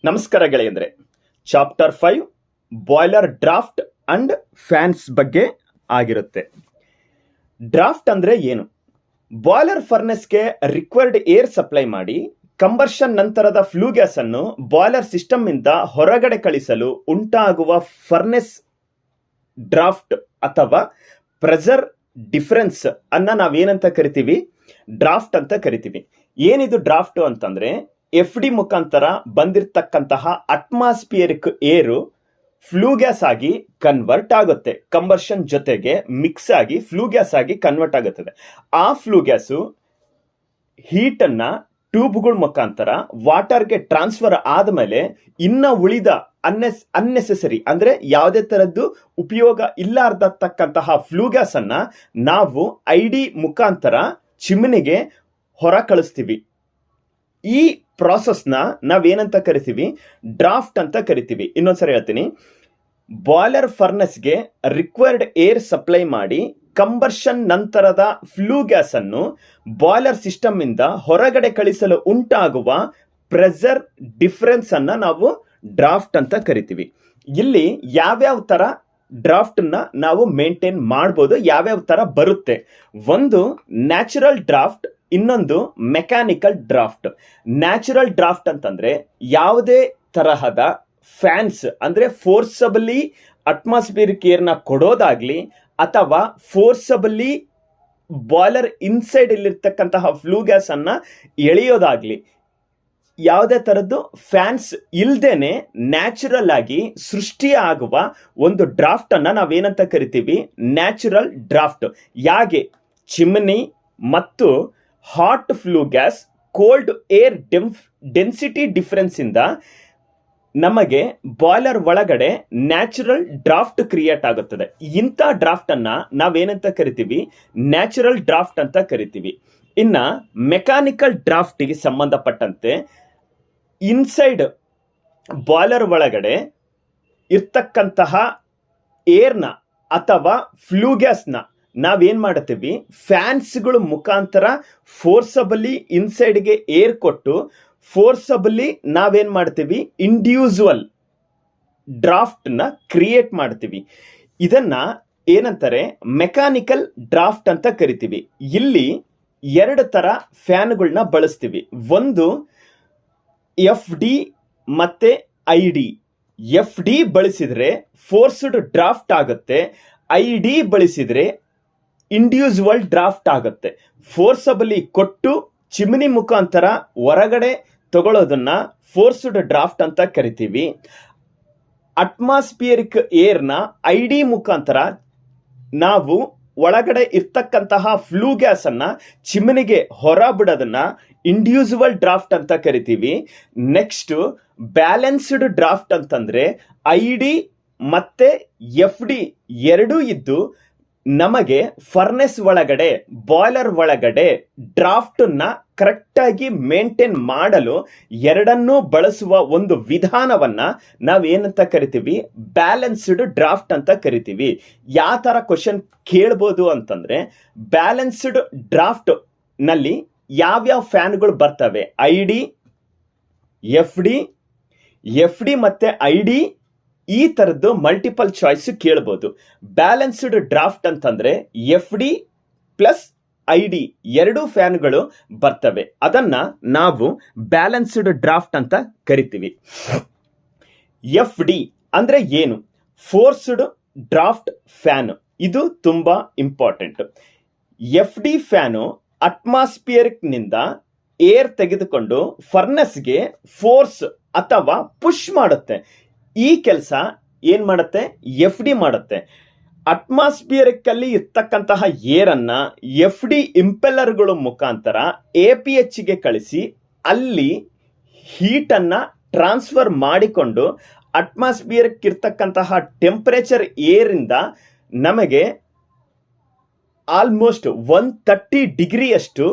ನಮಸ್ಕಾರ ಗೆಳೆಯಂದ್ರೆ, chapter 5 boiler draft and fans ಬಗ್ಗೆ ಆಗಿರುತ್ತೆ. ಡ್ರಾಫ್ಟ್ ಅಂದ್ರೆ ಏನು? ಬಾಯ್ಲರ್ ಫರ್ನೆಸ್ಗೆ ರಿಕ್ವೈರ್ಡ್ ಏರ್ ಸಪ್ಲೈ ಮಾಡಿ ಕಂಬರ್ಷನ್ ನಂತರದ ಫ್ಲೂ ಗ್ಯಾಸ್ ಅನ್ನು ಬಾಯ್ಲರ್ ಸಿಸ್ಟಮ್ ಇಂದ ಹೊರಗಡೆ ಕಳಿಸಲು ಉಂಟಾಗುವ ಫರ್ನೆಸ್ ಡ್ರಾಫ್ಟ್ ಅಥವಾ ಪ್ರೆಷರ್ ಡಿಫರೆನ್ಸ್ ಅನ್ನ ನಾವೇನಂತ ಕರಿತೀವಿ? ಡ್ರಾಫ್ಟ್ ಅಂತ ಕರಿತೀವಿ. ಏನಿದು ಡ್ರಾಫ್ಟ್ ಅಂತಂದ್ರೆ, FD ಮುಖಾಂತರ ಬಂದಿರತಕ್ಕಂತಹ ಅಟ್ಮಾಸ್ಫಿಯರಿಕ್ ಏರು ಫ್ಲೂ ಗ್ಯಾಸ್ ಆಗಿ ಕನ್ವರ್ಟ್ ಆಗುತ್ತೆ. ಕಂಬರ್ಷನ್ ಜೊತೆಗೆ ಮಿಕ್ಸ್ ಆಗಿ ಫ್ಲೂ ಗ್ಯಾಸ್ ಆಗಿ ಕನ್ವರ್ಟ್ ಆಗುತ್ತದೆ. ಆ ಫ್ಲೂ ಗ್ಯಾಸು ಹೀಟ್ ಅನ್ನ ಟ್ಯೂಬ್ಗಳ ಮುಖಾಂತರ ವಾಟರ್ಗೆ ಟ್ರಾನ್ಸ್ಫರ್ ಆದಮೇಲೆ ಇನ್ನ ಉಳಿದ ಅನ್ನೆಸೆಸರಿ ಅಂದ್ರೆ ಯಾವುದೇ ತರದ್ದು ಉಪಯೋಗ ಇಲ್ಲಾರ್ದತಕ್ಕಂತಹ ಫ್ಲೂ ಗ್ಯಾಸ್ ಅನ್ನ ನಾವು ID ಮುಖಾಂತರ ಚಿಮನಿಗೆ ಹೊರ ಕಳಿಸ್ತೀವಿ. ಈ ಪ್ರಾಸೆಸ್ನ ನಾವೇನಂತ ಕರಿತೀವಿ? ಡ್ರಾಫ್ಟ್ ಅಂತ ಕರಿತೀವಿ. ಇನ್ನೊಂದ್ಸರಿ ಹೇಳ್ತೀನಿ. ಬಾಯ್ಲರ್ ಫರ್ನೆಸ್ಗೆ ರಿಕ್ವೈರ್ಡ್ ಏರ್ ಸಪ್ಲೈ ಮಾಡಿ ಕಂಬರ್ಷನ್ ನಂತರದ ಫ್ಲೂ ಗ್ಯಾಸ್ ಅನ್ನು ಬಾಯ್ಲರ್ ಸಿಸ್ಟಮ್ ಇಂದ ಹೊರಗಡೆ ಕಳಿಸಲು ಉಂಟಾಗುವ ಪ್ರೆಷರ್ ಡಿಫರೆನ್ಸ್ ಅನ್ನ ನಾವು ಡ್ರಾಫ್ಟ್ ಅಂತ ಕರಿತೀವಿ. ಇಲ್ಲಿ ಯಾವ್ಯಾವ ತರ ಡ್ರಾಫ್ಟ್ ನ ನಾವು ಮೇಂಟೈನ್ ಮಾಡ್ಬೋದು, ಯಾವ್ಯಾವ ತರ ಬರುತ್ತೆ? ಒಂದು ನ್ಯಾಚುರಲ್ ಡ್ರಾಫ್ಟ್, ಇನ್ನೊಂದು ಮೆಕ್ಯಾನಿಕಲ್ ಡ್ರಾಫ್ಟ್. ನ್ಯಾಚುರಲ್ ಡ್ರಾಫ್ಟ್ ಅಂತಂದ್ರೆ ಯಾವುದೇ ತರಹದ ಫ್ಯಾನ್ಸ್ ಅಂದ್ರೆ ಫೋರ್ಸಬಲಿ ಅಟ್ಮಾಸ್ಫಿಯರಿಕ್ ಏರ್ನ ಕೊಡೋದಾಗ್ಲಿ ಅಥವಾ ಫೋರ್ಸಬಲಿ ಬಾಯ್ಲರ್ ಇನ್ಸೈಡ್ ಇಲ್ಲಿರ್ತಕ್ಕಂತಹ ಫ್ಲೂ ಗ್ಯಾಸ್ ಅನ್ನ ಎಳೆಯೋದಾಗ್ಲಿ, ಯಾವುದೇ ತರದ್ದು ಫ್ಯಾನ್ಸ್ ಇಲ್ದೇನೆ ನ್ಯಾಚುರಲ್ ಆಗಿ ಸೃಷ್ಟಿ ಆಗುವ ಒಂದು ಡ್ರಾಫ್ಟ್ ಅನ್ನ ನಾವೇನಂತ ಕರಿತೀವಿ? Natural draft. ಯಾಕೆ ಚಿಮ್ನಿ ಮತ್ತು hot flue gas cold air density difference ಇಂದ ನಮಗೆ ಬಾಯ್ಲರ್ ಒಳಗಡೆ ನ್ಯಾಚುರಲ್ ಡ್ರಾಫ್ಟ್ ಕ್ರಿಯೇಟ್ ಆಗುತ್ತದೆ. ಇಂಥ ಡ್ರಾಫ್ಟ್ ಅನ್ನ ನಾವೇನಂತ ಕರಿತೀವಿ? ನ್ಯಾಚುರಲ್ ಡ್ರಾಫ್ಟ್ ಅಂತ ಕರಿತೀವಿ. ಇನ್ನ ಮೆಕ್ಯಾನಿಕಲ್ ಡ್ರಾಫ್ಟ್ಗೆ ಸಂಬಂಧಪಟ್ಟಂತೆ ಇನ್ಸೈಡ್ ಬಾಯ್ಲರ್ ಒಳಗಡೆ ಇರ್ತಕ್ಕಂತಹ ಏರ್ನ ಅಥವಾ ಫ್ಲೂ ಗ್ಯಾಸ್ನ ನಾವೇನ್ ಮಾಡ್ತೀವಿ? ಫ್ಯಾನ್ಸ್ಗಳ ಮುಖಾಂತರ ಫೋರ್ಸಬಲಿ ಇನ್ಸೈಡ್ಗೆ ಏರ್ ಕೊಟ್ಟು ಫೋರ್ಸಬಲಿ ನಾವೇನ್ ಮಾಡ್ತೀವಿ? ಇಂಡಿವಿಜುವಲ್ ಡ್ರಾಫ್ಟ್ ನ ಕ್ರಿಯೇಟ್ ಮಾಡ್ತೀವಿ. ಇದನ್ನ ಏನಂತಾರೆ? ಮೆಕ್ಯಾನಿಕಲ್ ಡ್ರಾಫ್ಟ್ ಅಂತ ಕರಿತೀವಿ. ಇಲ್ಲಿ ಎರಡು ತರ ಫ್ಯಾನ್ಗಳನ್ನ ಬಳಸ್ತೀವಿ. ಒಂದು FD ಮತ್ತೆ ID. FD ಬಳಸಿದ್ರೆ ಫೋರ್ಸ್ಡ್ ಡ್ರಾಫ್ಟ್ ಆಗುತ್ತೆ, ID ಬಳಸಿದ್ರೆ ಇಂಡಿವಿಜುವಲ್ ಡ್ರಾಫ್ಟ್ ಆಗುತ್ತೆ. ಫೋರ್ಸಬಲಿ ಕೊಟ್ಟು ಚಿಮ್ನಿ ಮುಖಾಂತರ ಹೊರಗಡೆ ತಗೊಳ್ಳೋದನ್ನ ಫೋರ್ಸ್ಡ್ ಡ್ರಾಫ್ಟ್ ಅಂತ ಕರಿತೀವಿ. ಅಟ್ಮಾಸ್ಫಿಯರಿಕ್ ಏರ್ನ ID ಮುಖಾಂತರ ನಾವು ಒಳಗಡೆ ಇರ್ತಕ್ಕಂತಹ ಫ್ಲೂ ಗ್ಯಾಸ್ ಅನ್ನ ಚಿಮ್ನಿಗೆ ಹೊರ ಬಿಡೋದನ್ನ ಇಂಡಿವಿಜುವಲ್ ಡ್ರಾಫ್ಟ್ ಅಂತ ಕರಿತೀವಿ. ನೆಕ್ಸ್ಟ್ ಬ್ಯಾಲೆನ್ಸ್ಡ್ ಡ್ರಾಫ್ಟ್ ಅಂತಂದ್ರೆ ID ಮತ್ತೆ FD ಎರಡೂ ಇದ್ದು ನಮಗೆ ಫರ್ನೆಸ್ ಒಳಗಡೆ ಬಾಯ್ಲರ್ ಒಳಗಡೆ ಡ್ರಾಫ್ಟ್ ನ ಕರೆಕ್ಟ್ ಆಗಿ ಮೇಂಟೈನ್ ಮಾಡಲು ಎರಡನ್ನೂ ಬಳಸುವ ಒಂದು ವಿಧಾನವನ್ನ ನಾವೇನಂತ ಕರಿತೀವಿ? ಬ್ಯಾಲೆನ್ಸ್ಡ್ ಡ್ರಾಫ್ಟ್ ಅಂತ ಕರಿತೀವಿ. ಯಾವ ತರ ಕ್ವಶನ್ ಕೇಳ್ಬೋದು ಅಂತಂದ್ರೆ, ಬ್ಯಾಲೆನ್ಸ್ಡ್ ಡ್ರಾಫ್ಟ್ ನಲ್ಲಿ ಯಾವ್ಯಾವ ಫ್ಯಾನ್ಗಳು ಬರ್ತವೆ? ID, FD ಮತ್ತೆ ID. ಈ ತರದ್ದು ಮಲ್ಟಿಪಲ್ ಚಾಯ್ಸ್ ಕೇಳಬಹುದು. ಬ್ಯಾಲೆನ್ಸ್ಡ್ ಡ್ರಾಫ್ಟ್ ಅಂತಂದ್ರೆ FD ಪ್ಲಸ್ ID ಎರಡು ಫ್ಯಾನ್ಗಳು ಬರ್ತವೆ. ಅದನ್ನ ನಾವು ಬ್ಯಾಲೆನ್ಸ್ಡ್ ಡ್ರಾಫ್ಟ್ ಅಂತ ಕರಿತೀವಿ. FD ಅಂದ್ರೆ ಏನು? Forced draft fan. ಇದು ತುಂಬಾ ಇಂಪಾರ್ಟೆಂಟ್. FD ಫ್ಯಾನು ಅಟ್ಮಾಸ್ಫಿಯರಿಕ್ ನಿಂದ ಏರ್ ತೆಗೆದುಕೊಂಡು ಫರ್ನೆಸ್ಗೆ ಫೋರ್ಸ್ ಅಥವಾ ಪುಷ್ ಮಾಡುತ್ತೆ. ಈ ಕೆಲಸ ಏನ್ ಮಾಡುತ್ತೆ? FD ಮಾಡುತ್ತೆ. ಅಟ್ಮಾಸ್ಫಿಯರಿಕ್ ಅಲ್ಲಿ ಇರ್ತಕ್ಕಂತಹ ಏರ್ ಅನ್ನ FD ಇಂಪೆಲ್ಲರ್ಗಳ ಮುಖಾಂತರ APH ಗೆ ಕಳಿಸಿ ಅಲ್ಲಿ ಹೀಟ್ ಅನ್ನ ಟ್ರಾನ್ಸ್ಫರ್ ಮಾಡಿಕೊಂಡು ಅಟ್ಮಾಸ್ಫಿಯರಿಕ್ ಇರ್ತಕ್ಕಂತಹ ಟೆಂಪರೇಚರ್ ಏರ್ ಇಂದ ನಮಗೆ ಆಲ್ಮೋಸ್ಟ್ 130 ಡಿಗ್ರಿಯಷ್ಟು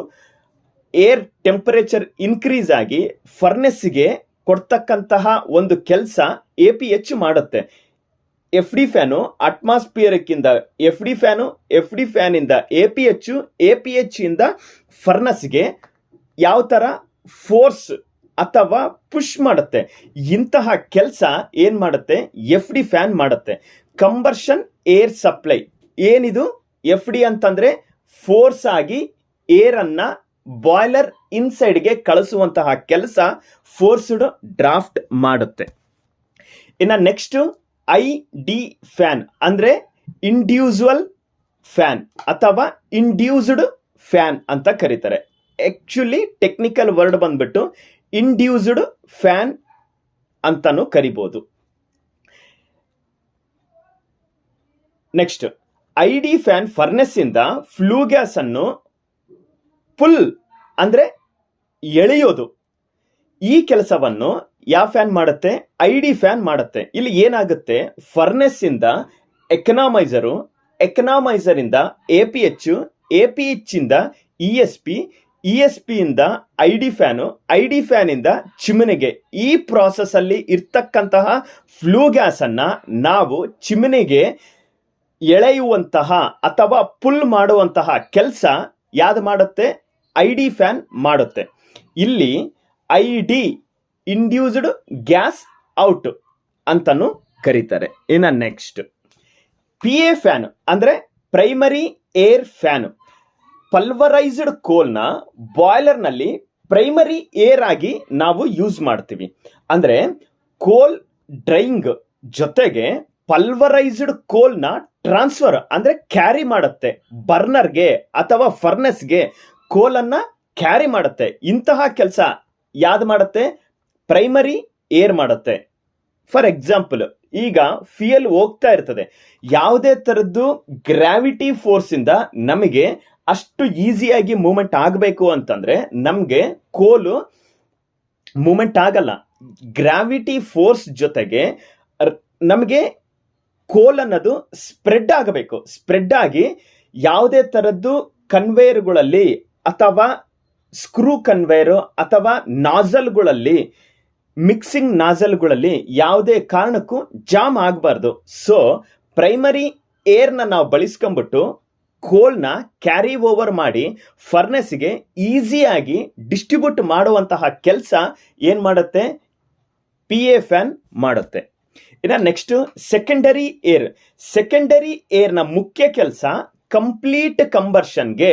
ಏರ್ ಟೆಂಪರೇಚರ್ ಇನ್ಕ್ರೀಸ್ ಆಗಿ ಫರ್ನೆಸ್ಗೆ ಕೊಡ್ತಕ್ಕಂತಹ ಒಂದು ಕೆಲಸ APH ಮಾಡುತ್ತೆ. FD ಫ್ಯಾನು ಅಟ್ಮಾಸ್ಫಿಯರಿಕ್ ಇಂದ FD ಫ್ಯಾನ್ ಇಂದ APH ಇಂದ ಫರ್ನೆಸ್ಗೆ ಯಾವ ತರ ಫೋರ್ಸ್ ಅಥವಾ ಪುಷ್ ಮಾಡುತ್ತೆ. ಇಂತಹ ಕೆಲಸ ಏನ್ ಮಾಡುತ್ತೆ, ಎಫ್ ಡಿ ಫ್ಯಾನ್ ಮಾಡುತ್ತೆ. ಕಂಬರ್ಷನ್ ಏರ್ ಸಪ್ಲೈ ಏನಿದು, ಎಫ್ ಡಿ ಅಂತಂದ್ರೆ ಫೋರ್ಸ್ ಆಗಿ ಏರ್ ಅನ್ನ ಬಾಯ್ಲರ್ ಇನ್ಸೈಡ್ಗೆ ಕಳಿಸುವಂತಹ ಕೆಲಸ ಫೋರ್ಸ್ಡ್ ಡ್ರಾಫ್ಟ್ ಮಾಡುತ್ತೆ. ಇನ್ನು ನೆಕ್ಸ್ಟ್ ಐ ಡಿ ಫ್ಯಾನ್ ಅಂದ್ರೆ ಇಂಡ್ಯೂಸುವಲ್ ಫ್ಯಾನ್ ಅಥವಾ ಇಂಡ್ಯೂಸ್ಡ್ ಫ್ಯಾನ್ ಅಂತ ಕರೀತಾರೆ. ಆಕ್ಚುಲಿ ಟೆಕ್ನಿಕಲ್ ವರ್ಡ್ ಬಂದ್ಬಿಟ್ಟು ಇಂಡ್ಯೂಸ್ಡ್ ಫ್ಯಾನ್ ಅಂತಾನು ಕರಿಬಹುದು. Next I D fan furnace ಇಂದ ಫ್ಲೂ ಗ್ಯಾಸ್ ಅನ್ನು ಪುಲ್ ಅಂದ್ರೆ ಎಳೆಯೋದು. ಈ ಕೆಲಸವನ್ನು ಯಾವ ಫ್ಯಾನ್ ಮಾಡುತ್ತೆ, ಐ ಡಿ ಫ್ಯಾನ್ ಮಾಡುತ್ತೆ. ಇಲ್ಲಿ ಏನಾಗುತ್ತೆ, ಫರ್ನೆಸ್ ಇಂದ ಎಕನಾಮೈಸರ್ ಇಂದ APH, APH ಇಂದ ESP, ESP ಇಂದ ಐ ಡಿ ಫ್ಯಾನ್ ಇಂದ ಚಿಮನಿಗೆ. ಈ ಪ್ರಾಸೆಸ್ ಅಲ್ಲಿ ಇರ್ತಕ್ಕಂತಹ ಫ್ಲೂ ಗ್ಯಾಸ್ ಅನ್ನ ನಾವು ಚಿಮನಿಗೆ ಎಳೆಯುವಂತಹ ಅಥವಾ ಪುಲ್ ಮಾಡುವಂತಹ ಕೆಲಸ ಯಾವ್ದು ಮಾಡುತ್ತೆ, ಐ ಡಿ ಫ್ಯಾನ್ ಮಾಡುತ್ತೆ. ಇಲ್ಲಿ I D induced gas out ಅಂತಾನು ಕರೀತಾರೆ. ಇನ್ನು ನೆಕ್ಸ್ಟ್ PA ಫ್ಯಾನ್ ಅಂದ್ರೆ ಪ್ರೈಮರಿ ಏರ್ ಫ್ಯಾನ್. ಪಲ್ವರೈಸ್ಡ್ ಕೋಲ್ನ ಬಾಯ್ಲರ್ನಲ್ಲಿ ಪ್ರೈಮರಿ ಏರ್ ಆಗಿ ನಾವು ಯೂಸ್ ಮಾಡ್ತೀವಿ. ಅಂದ್ರೆ ಕೋಲ್ ಡ್ರೈಯಿಂಗ್ ಜೊತೆಗೆ ಪಲ್ವರೈಸ್ಡ್ ಕೋಲ್ನ ಟ್ರಾನ್ಸ್ಫರ್ ಅಂದ್ರೆ ಕ್ಯಾರಿ ಮಾಡುತ್ತೆ. ಬರ್ನರ್ಗೆ ಅಥವಾ ಫರ್ನೆಸ್ಗೆ ಕೋಲನ್ನ ಕ್ಯಾರಿ ಮಾಡುತ್ತೆ. ಇಂತಹ ಕೆಲಸ ಯಾವ್ದು ಮಾಡುತ್ತೆ, ಪ್ರೈಮರಿ ಏರ್ ಮಾಡುತ್ತೆ. ಫಾರ್ ಎಕ್ಸಾಂಪಲ್, ಈಗ ಫ್ಯೂಯಲ್ ಹೋಗ್ತಾ ಇರ್ತದೆ, ಯಾವುದೇ ತರದ್ದು ಗ್ರಾವಿಟಿ ಫೋರ್ಸ್ ಇಂದ ನಮಗೆ ಅಷ್ಟು ಈಸಿಯಾಗಿ ಮೂವ್ಮೆಂಟ್ ಆಗಬೇಕು ಅಂತಂದ್ರೆ ನಮಗೆ ಕೋಲು ಮೂವ್ಮೆಂಟ್ ಆಗಲ್ಲ. ಗ್ರಾವಿಟಿ ಫೋರ್ಸ್ ಜೊತೆಗೆ ನಮಗೆ ಕೋಲ್ ಅನ್ನೋದು ಸ್ಪ್ರೆಡ್ ಆಗಬೇಕು. ಸ್ಪ್ರೆಡ್ ಆಗಿ ಯಾವುದೇ ತರದ್ದು ಕನ್ವೇಯರ್ಗಳಲ್ಲಿ ಅಥವಾ ಸ್ಕ್ರೂ ಕನ್ವೇಯರ್ ಅಥವಾ ನಾಜಲ್ಗಳಲ್ಲಿ, ಮಿಕ್ಸಿಂಗ್ ನಾಜಲ್ಗಳಲ್ಲಿ ಯಾವುದೇ ಕಾರಣಕ್ಕೂ ಜಾಮ್ ಆಗಬಾರ್ದು. ಸೊ ಪ್ರೈಮರಿ ಏರ್ನ ನಾವು ಬಳಸ್ಕೊಂಡ್ಬಿಟ್ಟು ಕೋಲ್ನ ಕ್ಯಾರಿ ಓವರ್ ಮಾಡಿ ಫರ್ನೆಸ್ಗೆ ಈಸಿಯಾಗಿ ಡಿಸ್ಟ್ರಿಬ್ಯೂಟ್ ಮಾಡುವಂತಹ ಕೆಲಸ ಏನ್ ಮಾಡುತ್ತೆ, PA ಫ್ಯಾನ್ ಮಾಡುತ್ತೆ. ಇನ್ನು ನೆಕ್ಸ್ಟ್ ಸೆಕೆಂಡರಿ ಏರ್. ಸೆಕೆಂಡರಿ ಏರ್ನ ಮುಖ್ಯ ಕೆಲಸ ಕಂಪ್ಲೀಟ್ ಕಂಬರ್ಷನ್ಗೆ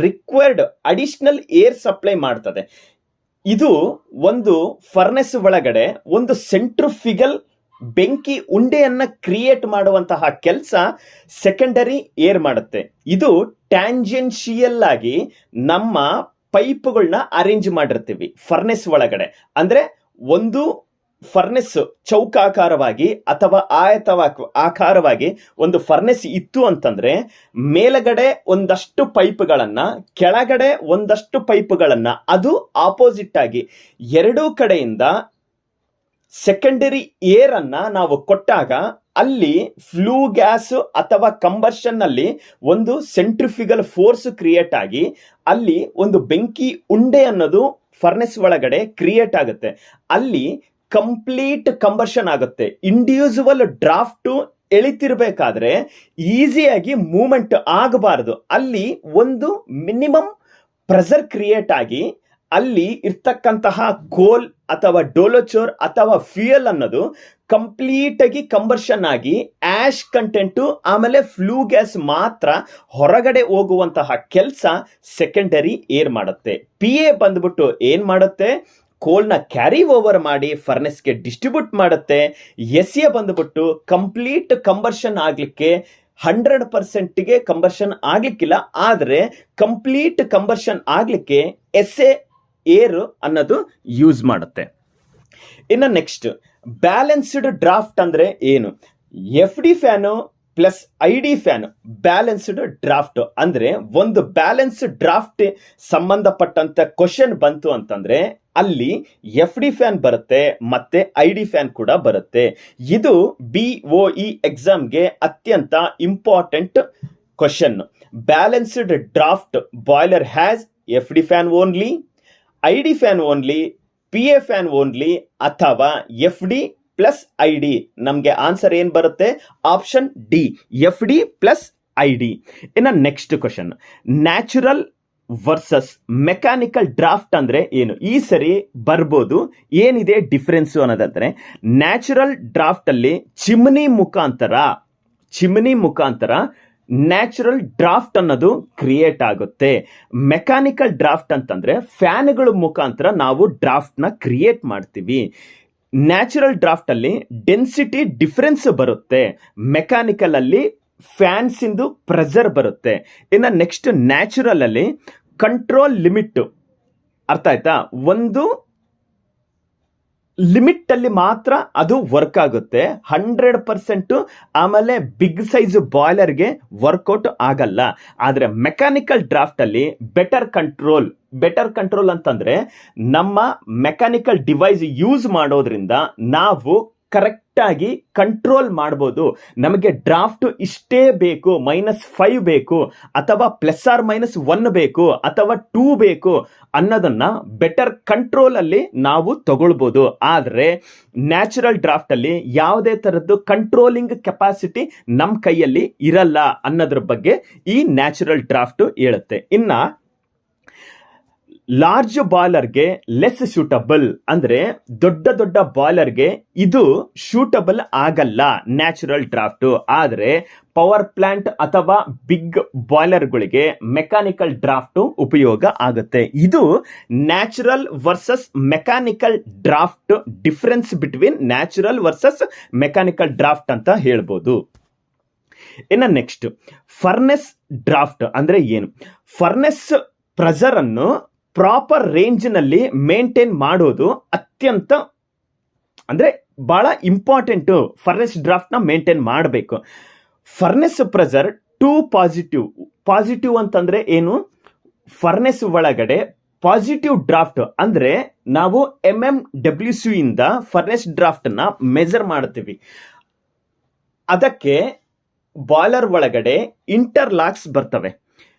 ರಿಕ್ವೈರ್ಡ್ ಅಡಿಷನಲ್ ಏರ್ ಸಪ್ಲೈ ಮಾಡ್ತದೆ. ಇದು ಒಂದು ಫರ್ನೆಸ್ ಒಳಗಡೆ ಒಂದು ಸೆಂಟ್ರಿಫ್ಯೂಗಲ್ ಬೆಂಕಿ ಉಂಡೆಯನ್ನ ಕ್ರಿಯೇಟ್ ಮಾಡುವಂತಹ ಕೆಲಸ ಸೆಕೆಂಡರಿ ಏರ್ ಮಾಡುತ್ತೆ. ಇದು ಟ್ಯಾಂಜೆನ್ಷಿಯಲ್ ಆಗಿ ನಮ್ಮ ಪೈಪ್ಗಳನ್ನ ಅರೇಂಜ್ ಮಾಡಿರ್ತೀವಿ ಫರ್ನೆಸ್ ಒಳಗಡೆ. ಅಂದ್ರೆ ಒಂದು ಫರ್ನೆಸ್ ಚೌಕಾಕಾರವಾಗಿ ಅಥವಾ ಆಕಾರವಾಗಿ ಒಂದು ಫರ್ನೆಸ್ ಇತ್ತು ಅಂತಂದ್ರೆ ಮೇಲಗಡೆ ಒಂದಷ್ಟು ಪೈಪ್ಗಳನ್ನ, ಕೆಳಗಡೆ ಒಂದಷ್ಟು ಪೈಪ್ಗಳನ್ನ, ಅದು ಆಪೋಸಿಟ್ ಆಗಿ ಎರಡೂ ಕಡೆಯಿಂದ ಸೆಕೆಂಡರಿ ಏರ್ ಅನ್ನ ನಾವು ಕೊಟ್ಟಾಗ ಅಲ್ಲಿ ಫ್ಲೂ ಗ್ಯಾಸ್ ಅಥವಾ ಕಂಬರ್ಷನ್ ನಲ್ಲಿ ಒಂದು ಸೆಂಟ್ರಿಫ್ಯೂಗಲ್ ಫೋರ್ಸ್ ಕ್ರಿಯೇಟ್ ಆಗಿ ಅಲ್ಲಿ ಒಂದು ಬೆಂಕಿ ಉಂಡೆ ಅನ್ನೋದು ಫರ್ನೆಸ್ ಒಳಗಡೆ ಕ್ರಿಯೇಟ್ ಆಗುತ್ತೆ. ಅಲ್ಲಿ ಕಂಪ್ಲೀಟ್ ಕಂಬರ್ಷನ್ ಆಗುತ್ತೆ. ಇಂಡಿವಿಜುವಲ್ ಡ್ರಾಫ್ಟ್ ಎಳಿತಿರ್ಬೇಕಾದ್ರೆ ಈಸಿಯಾಗಿ ಮೂವ್ಮೆಂಟ್ ಆಗಬಾರದು. ಅಲ್ಲಿ ಒಂದು ಮಿನಿಮಮ್ ಪ್ರೆಷರ್ ಕ್ರಿಯೇಟ್ ಆಗಿ ಅಲ್ಲಿ ಇರ್ತಕ್ಕಂತಹ ಕೋಲ್ ಅಥವಾ ಡೋಲೋಚೋರ್ ಅಥವಾ ಫ್ಯೂಯಲ್ ಅನ್ನೋದು ಕಂಪ್ಲೀಟ್ ಆಗಿ ಕಂಬರ್ಷನ್ ಆಗಿ ಆಶ್ ಕಂಟೆಂಟು ಆಮೇಲೆ ಫ್ಲೂ ಗ್ಯಾಸ್ ಮಾತ್ರ ಹೊರಗಡೆ ಹೋಗುವಂತಹ ಕೆಲಸ ಸೆಕೆಂಡರಿ ಏರ್ ಮಾಡುತ್ತೆ. PA ಬಂದ್ಬಿಟ್ಟು ಏನ್ ಮಾಡುತ್ತೆ, ಕೋಲ್ನ ಕ್ಯಾರಿ ಓವರ್ ಮಾಡಿ ಫರ್ನೆಸ್ಗೆ ಡಿಸ್ಟ್ರಿಬ್ಯೂಟ್ ಮಾಡುತ್ತೆ. SA ಬಂದ್ಬಿಟ್ಟು ಕಂಪ್ಲೀಟ್ ಕಂಬರ್ಷನ್ ಆಗ್ಲಿಕ್ಕೆ 100%ಗೆ ಕಂಬರ್ಷನ್ ಆಗ್ಲಿಕ್ಕಿಲ್ಲ, ಆದ್ರೆ ಕಂಪ್ಲೀಟ್ ಕಂಬರ್ಷನ್ ಆಗ್ಲಿಕ್ಕೆ SA ಏರ್ ಅನ್ನೋದು ಯೂಸ್ ಮಾಡುತ್ತೆ. ಇನ್ನು ನೆಕ್ಸ್ಟ್ ಬ್ಯಾಲೆನ್ಸ್ಡ್ ಡ್ರಾಫ್ಟ್ ಅಂದ್ರೆ ಏನು? FD fan plus ID fan balanced draft ಅಂದ್ರೆ ಒಂದು ಬ್ಯಾಲೆನ್ಸ್ ಡ್ರಾಫ್ಟ್ ಸಂಬಂಧಪಟ್ಟಂತ ಕ್ವಶನ್ ಬಂತು ಅಂತಂದ್ರೆ ಅಲ್ಲಿ FD ಫ್ಯಾನ್ ಬರುತ್ತೆ ಮತ್ತೆ ID ಫ್ಯಾನ್ ಕೂಡ ಬರುತ್ತೆ. ಇದು BOE ಎಕ್ಸಾಮ್ಗೆ ಅತ್ಯಂತ important question. Balanced draft boiler has FD fan only, ID fan only, PA fan only ಅಥವಾ FD ಪ್ಲಸ್ ID. ನಮಗೆ ಆನ್ಸರ್ ಏನ್ ಬರುತ್ತೆ? Option D, FD plus ID. ಇನ್ನು next question, natural versus mechanical draft ಅಂದ್ರೆ ಏನು, ಈ ಸರಿ ಬರ್ಬೋದು ಏನಿದೆ ಡಿಫರೆನ್ಸ್ ಅನ್ನೋದಂದ್ರೆ, ನ್ಯಾಚುರಲ್ ಡ್ರಾಫ್ಟ್ ಅಲ್ಲಿ ಚಿಮ್ನಿ ಮುಖಾಂತರ ನ್ಯಾಚುರಲ್ ಡ್ರಾಫ್ಟ್ ಅನ್ನೋದು ಕ್ರಿಯೇಟ್ ಆಗುತ್ತೆ. ಮೆಕ್ಯಾನಿಕಲ್ ಡ್ರಾಫ್ಟ್ ಅಂತಂದ್ರೆ ಫ್ಯಾನ್ಗಳ ಮುಖಾಂತರ ನಾವು ಡ್ರಾಫ್ಟ್ ನ ಕ್ರಿಯೇಟ್ ಮಾಡ್ತೀವಿ. ನ್ಯಾಚುರಲ್ ಡ್ರಾಫ್ಟ್ ಅಲ್ಲಿ ಡೆನ್ಸಿಟಿ ಡಿಫರೆನ್ಸ್ ಬರುತ್ತೆ, ಮೆಕ್ಯಾನಿಕಲ್ ಅಲ್ಲಿ ಫ್ಯಾನ್ಸ್ ಇಂದು ಪ್ರೆಷರ್ ಬರುತ್ತೆ. ಇನ್ನು ನೆಕ್ಸ್ಟ್ ನ್ಯಾಚುರಲ್ ಅಲ್ಲಿ ಕಂಟ್ರೋಲ್ ಲಿಮಿಟ್, ಅರ್ಥ ಆಯ್ತಾ, ಒಂದು ಲಿಮಿಟ್ ಅಲ್ಲಿ ಮಾತ್ರ ಅದು ವರ್ಕ್ ಆಗುತ್ತೆ 100%. ಆಮೇಲೆ ಬಿಗ್ ಸೈಜ್ ಬಾಯ್ಲರ್ಗೆ ವರ್ಕೌಟ್ ಆಗಲ್ಲ. ಆದ್ರೆ ಮೆಕ್ಯಾನಿಕಲ್ ಡ್ರಾಫ್ಟ್ ಅಲ್ಲಿ ಬೆಟರ್ ಕಂಟ್ರೋಲ್ ಅಂತಂದ್ರೆ ನಮ್ಮ ಮೆಕ್ಯಾನಿಕಲ್ ಡಿವೈಸ್ ಯೂಸ್ ಮಾಡೋದ್ರಿಂದ ನಾವು ಕರೆಕ್ಟ್ ಆಗಿ ಕಂಟ್ರೋಲ್ ಮಾಡಬಹುದು. ನಮಗೆ ಡ್ರಾಫ್ಟ್ ಇಷ್ಟೇ ಬೇಕು, -5 ಬೇಕು ಅಥವಾ +or-1 ಬೇಕು ಅಥವಾ 2 ಬೇಕು ಅನ್ನೋದನ್ನ ಬೆಟರ್ ಕಂಟ್ರೋಲ್ ಅಲ್ಲಿ ನಾವು ತಗೊಳ್ಬಹುದು. ಆದ್ರೆ ನ್ಯಾಚುರಲ್ ಡ್ರಾಫ್ಟ್ ಅಲ್ಲಿ ಯಾವುದೇ ತರದ್ದು ಕಂಟ್ರೋಲಿಂಗ್ ಕೆಪಾಸಿಟಿ ನಮ್ಮ ಕೈಯಲ್ಲಿ ಇರಲ್ಲ ಅನ್ನೋದ್ರ ಬಗ್ಗೆ ಈ ನ್ಯಾಚುರಲ್ ಡ್ರಾಫ್ಟ್ ಹೇಳುತ್ತೆ. ಇನ್ನ ಲಾರ್ಜ್ ಬಾಯ್ಲರ್ಗೆ ಲೆಸ್ ಸೂಟಬಲ್, ಅಂದ್ರೆ ದೊಡ್ಡ ಬಾಯ್ಲರ್ಗೆ ಇದು ಸೂಟಬಲ್ ಆಗಲ್ಲ ನ್ಯಾಚುರಲ್ ಡ್ರಾಫ್ಟ್. ಆದ್ರೆ ಪವರ್ ಪ್ಲಾಂಟ್ ಅಥವಾ ಬಿಗ್ ಬಾಯ್ಲರ್ಗಳಿಗೆ ಮೆಕ್ಯಾನಿಕಲ್ ಡ್ರಾಫ್ಟ್ ಉಪಯೋಗ ಆಗುತ್ತೆ. ಇದು natural versus mechanical draft difference between natural versus mechanical draft ಅಂತ ಹೇಳ್ಬೋದು. ಇನ್ನು ನೆಕ್ಸ್ಟ್ ಫರ್ನೆಸ್ ಡ್ರಾಫ್ಟ್ ಅಂದ್ರೆ ಏನು? ಫರ್ನೆಸ್ ಪ್ರೆಷರ್ ಅನ್ನು ಪ್ರಾಪರ್ ರೇಂಜ್ ನಲ್ಲಿ ಮೇಂಟೈನ್ ಮಾಡೋದು ಅತ್ಯಂತ ಅಂದ್ರೆ ಬಹಳ ಇಂಪಾರ್ಟೆಂಟ್. ಫರ್ನೆಸ್ ಡ್ರಾಫ್ಟ್ ನ ಮೇಂಟೈನ್ ಮಾಡಬೇಕು. ಫರ್ನೆಸ್ ಪ್ರೆಷರ್ ಟು ಪಾಸಿಟಿವ್ ಅಂತಂದ್ರೆ ಏನು? ಫರ್ನೆಸ್ ಒಳಗಡೆ ಪಾಸಿಟಿವ್ ಡ್ರಾಫ್ಟ್ ಅಂದ್ರೆ ನಾವು MMWC ಇಂದ ಫರ್ನೆಸ್ ಡ್ರಾಫ್ಟ್ ನ ಮೆಜರ್ ಮಾಡ್ತೀವಿ. ಅದಕ್ಕೆ ಬಾಯ್ಲರ್ ಒಳಗಡೆ ಇಂಟರ್ಲಾಕ್ಸ್ ಬರ್ತವೆ.